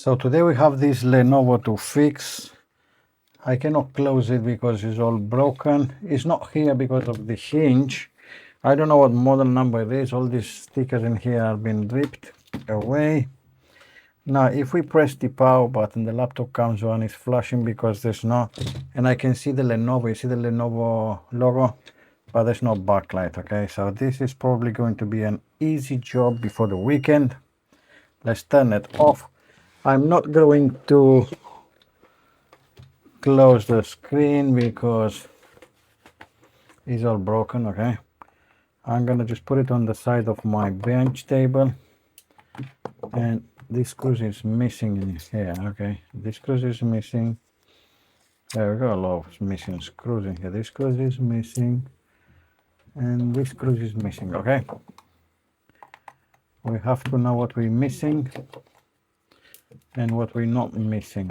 So today we have this Lenovo to fix. I cannot close it because it's all broken. It's not here because of the hinge. I don't know what model number it is. All these stickers in here have been ripped away. Now if we press the power button, the laptop comes on, it's flashing because there's no, and I can see the Lenovo, you see the Lenovo logo, but there's no backlight. Okay, so this is probably going to be an easy job before the weekend. Let's turn it off. I'm not going to close the screen because it's all broken. Okay, I'm gonna just put it on the side of my bench table, and this screw is missing in here. Okay, this screw is missing. There we go, a lot of missing screws in here. This screw is missing, and this screw is missing. Okay, we have to know what we're missing and what we're not missing.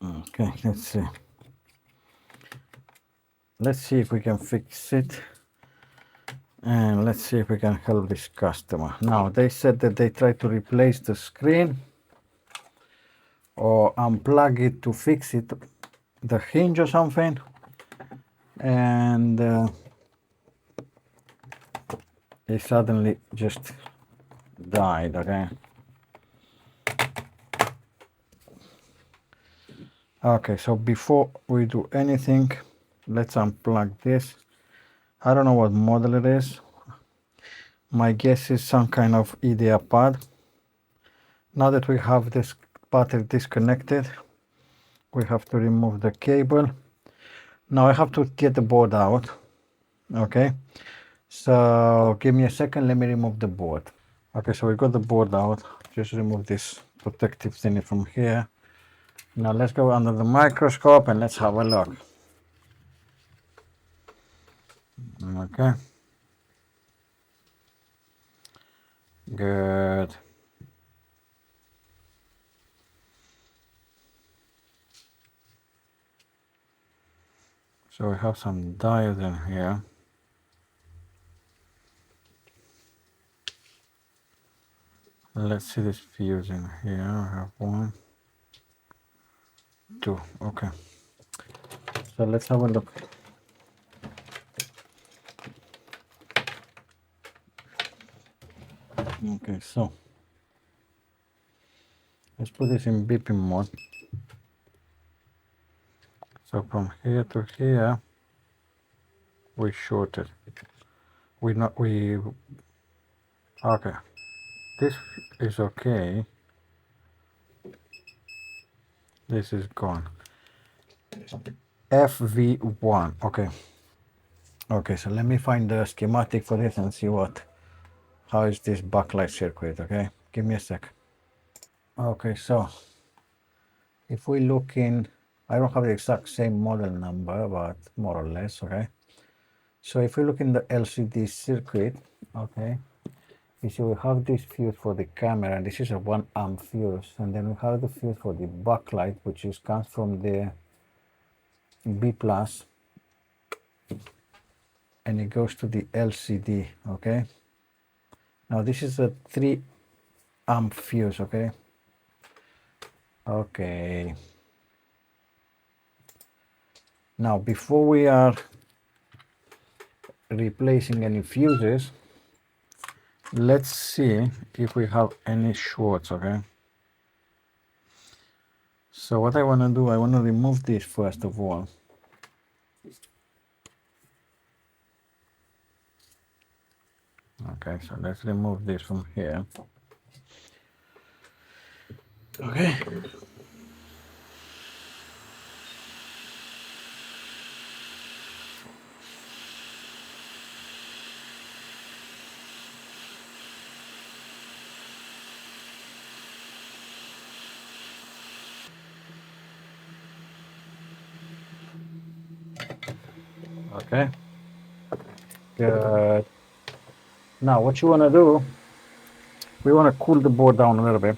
Okay, let's see. Let's see if we can fix it, and let's see if we can help this customer. Now they said that they tried to replace the screen or unplug it to fix it, the hinge or something, and it suddenly just died. Okay, okay, so before we do anything, let's unplug this. I don't know what model it is. My guess is some kind of IdeaPad. Now that we have this battery disconnected, we have to remove the cable. Now I have to get the board out. Okay, so give me a second, let me remove the board. Okay, so we got the board out. Just remove this protective thing from here. Now let's go under the microscope and let's have a look. Okay, good. So we have some diodes in here. Let's see this fuse in here. I have 1, 2. Okay, so let's have a look. Okay, so let's put this in beeping mode. So from here to here, we shorted. Okay, this is okay. This is gone. FV1. Okay. Okay, so let me find the schematic for this and see how is this backlight circuit. Okay, give me a sec. Okay, so if we look in, I don't have the exact same model number, but more or less. Okay, so if we look in the LCD circuit, okay, you see we have this fuse for the camera, and this is a 1 amp fuse, and then we have the fuse for the backlight, which comes from the B plus, and it goes to the LCD. Okay, now this is a 3 amp fuse. Okay, okay, now before we are replacing any fuses, let's see if we have any shorts. Okay, so what I want to do, I want to remove this first of all. Okay, so let's remove this from here. Okay, okay, good. Now what you want to do, we want to cool the board down a little bit.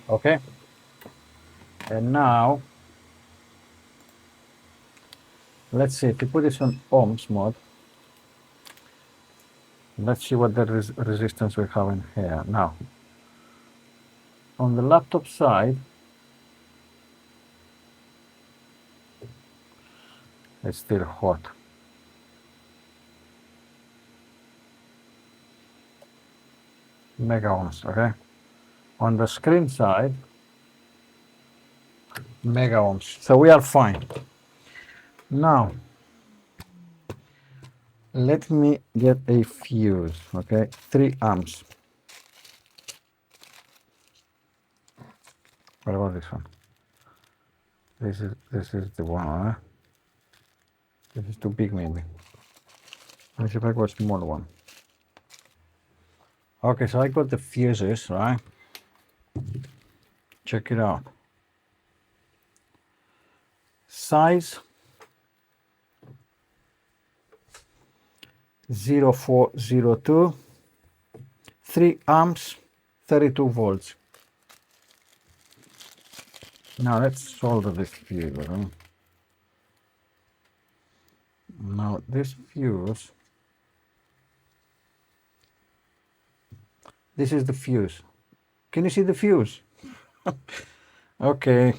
Okay, and now let's see, if you put this on ohms mode, let's see what the resistance we have in here. Now, on the laptop side, it's still hot. Mega ohms, okay? On the screen side, mega ohms. So we are fine. Now, let me get a fuse, okay? 3 amps. What about this one? This is the one, huh? This is too big maybe. Let me see if I got a small one. Okay, so I got the fuses, right? Check it out. Size 0402, 3 amps, 32 volts. Now let's solder this fuse. Right? Now this fuse, this is the fuse. Can you see the fuse? Okay.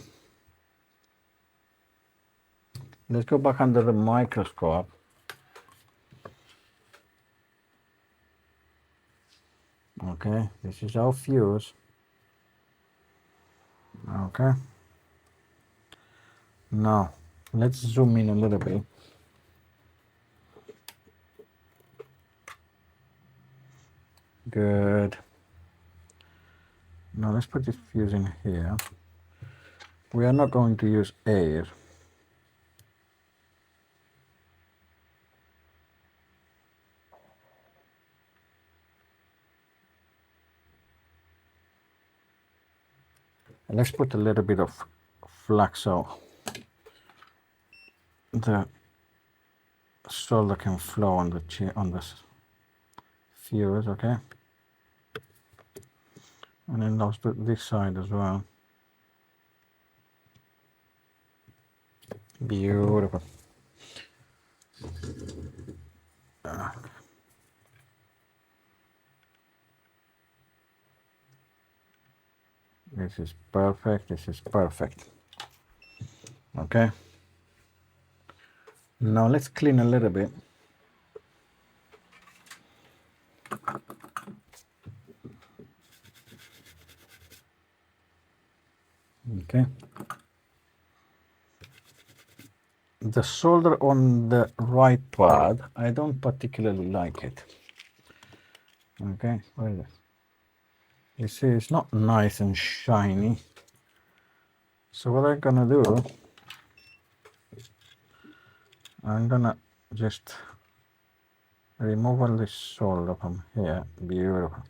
Let's go back under the microscope. Okay, this is our fuse. Okay. Now, let's zoom in a little bit. Good. Now let's put this fuse in here. We are not going to use air. And let's put a little bit of flux so the solder can flow on the fuse, okay? And then let's do this side as well. Beautiful. This is perfect. This is perfect. Okay. Now let's clean a little bit. Okay. The solder on the right pad, I don't particularly like it. Okay, what is it? You see, it's not nice and shiny. So what I'm gonna do, I'm gonna just remove all this solder from here. Beautiful.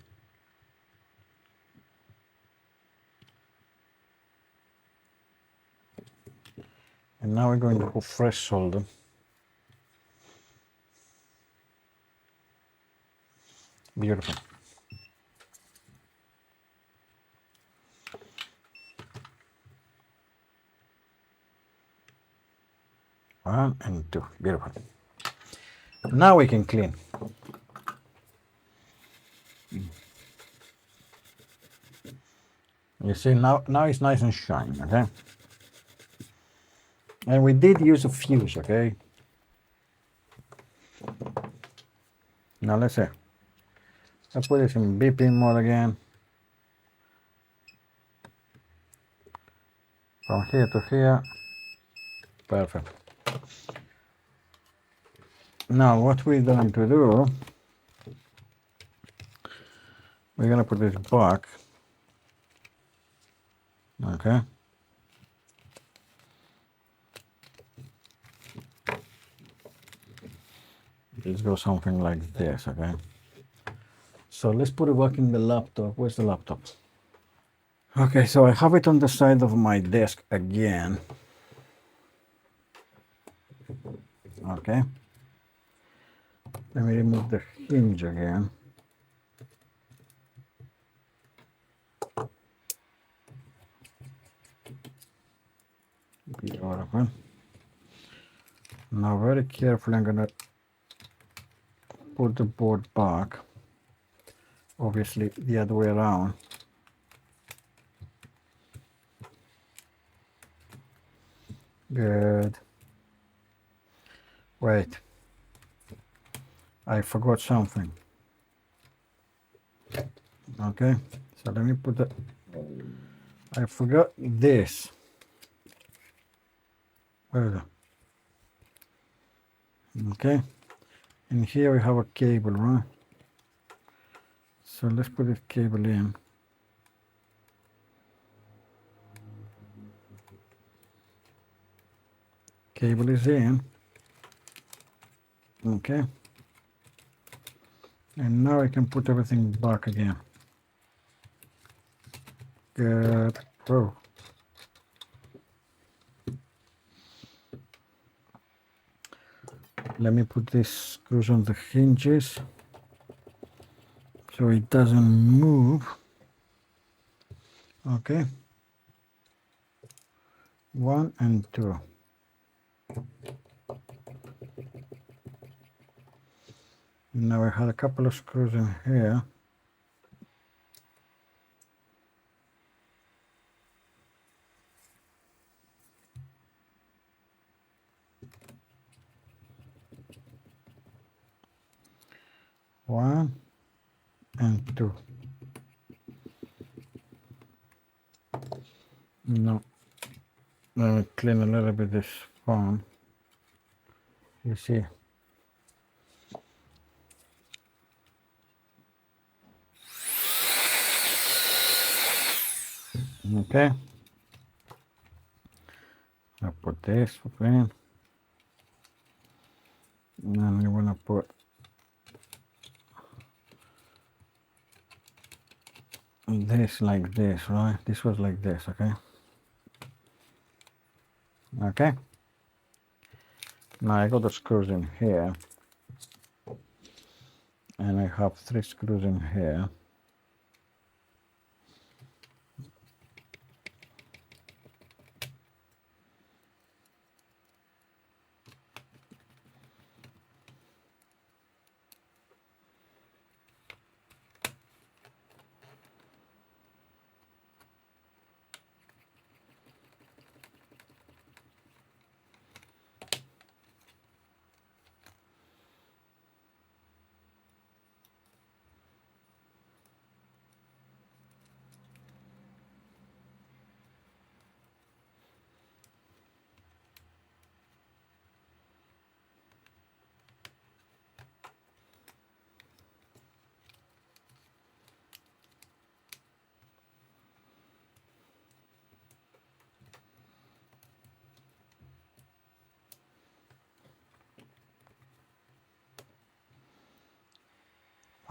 And now we're going to put fresh solder. Beautiful. One and two. Beautiful. Now we can clean. You see, now it's nice and shiny, okay? And we did use a fuse, okay? Now let's see. I'll put this in beeping mode again. From here to here. Perfect. Now what we're going to do, we're going to put this back. Okay. Let's go something like this, okay? So let's put it back in the laptop. Where's the laptop? Okay, so I have it on the side of my desk again. Okay. Let me remove the hinge again. Beautiful. Now very carefully I'm gonna put the board back, obviously the other way around. Good. Wait, I forgot something. Okay, so let me put the, I forgot this. Where is it? Okay, and here we have a cable, right? So let's put this cable in. Cable is in. Okay, and now I can put everything back again. Good. Oh. Let me put these screws on the hinges so it doesn't move. Okay. 1 and 2. Now I had a couple of screws in here. One and 2. No. Let me clean a little bit this foam. You see. Okay. I put this in. And I'm gonna put this like this, right? This was like this, okay? Okay. Now I got the screws in here. And I have 3 screws in here.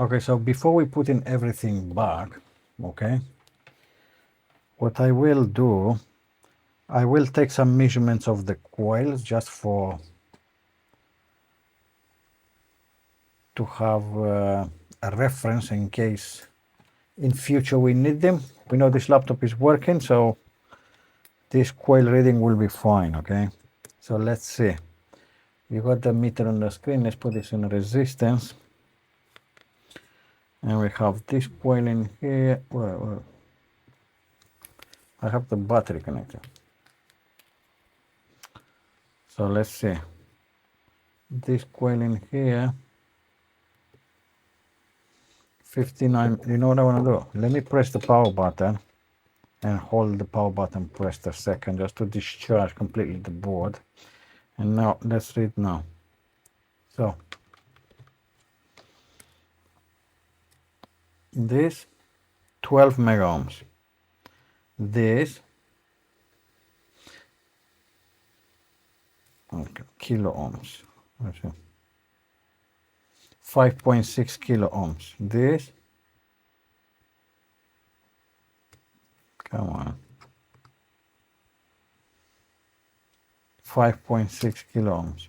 Okay, so before we put in everything back, okay, what I will do, I will take some measurements of the coils just to have a reference in case in future we need them. We know this laptop is working, so this coil reading will be fine, okay? So let's see. You got the meter on the screen. Let's put this in resistance. And we have this coil in here. Well, I have the battery connector. So let's see. This coil in here. 59. You know what I want to do? Let me press the power button and hold the power button pressed a second just to discharge completely the board. And now let's read now. So this 12 mega ohms. This okay, kilo ohms. 5.6 kilo ohms. This, come on, 5.6 kilo ohms.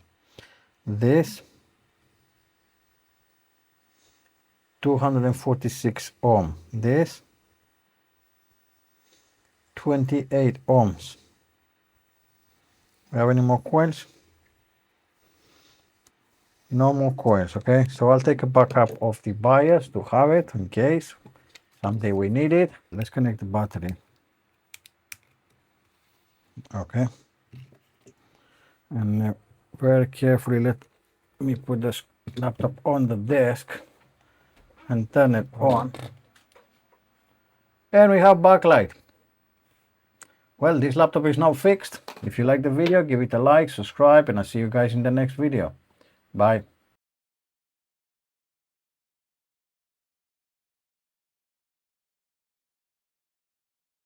This 246 ohm. This 28 ohms. We have any more coils? No more coils, okay? So I'll take a backup of the BIOS to have it in case someday we need it. Let's connect the battery. Okay. And very carefully let me put this laptop on the desk and turn it on. And we have backlight. Well, this laptop is now fixed. If you like the video, give it a like, subscribe, and I'll see you guys in the next video. Bye.